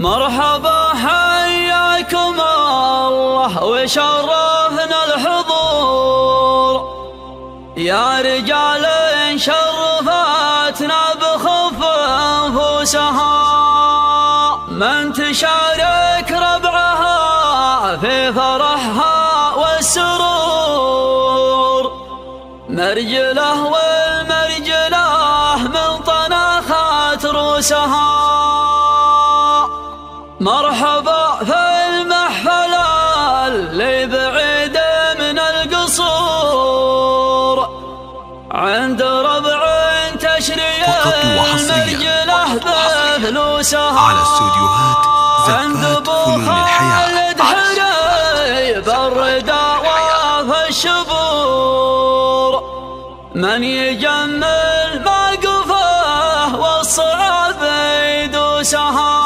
مرحبا حياكم الله وشرفنا الحضور يا رجال شرفتنا بخف أنفسها من تشارك ربعها في فرحها والسرور مرجله والمرجله من طناخات روسها مرحبا في المحفل اللي بعيد من القصور عند ربع تشري المرجله بفلوسها على استوديوهات زفات فنون الحياة حريب الرداء وفي الشبور من يجمل موقفه والصعب يدوسها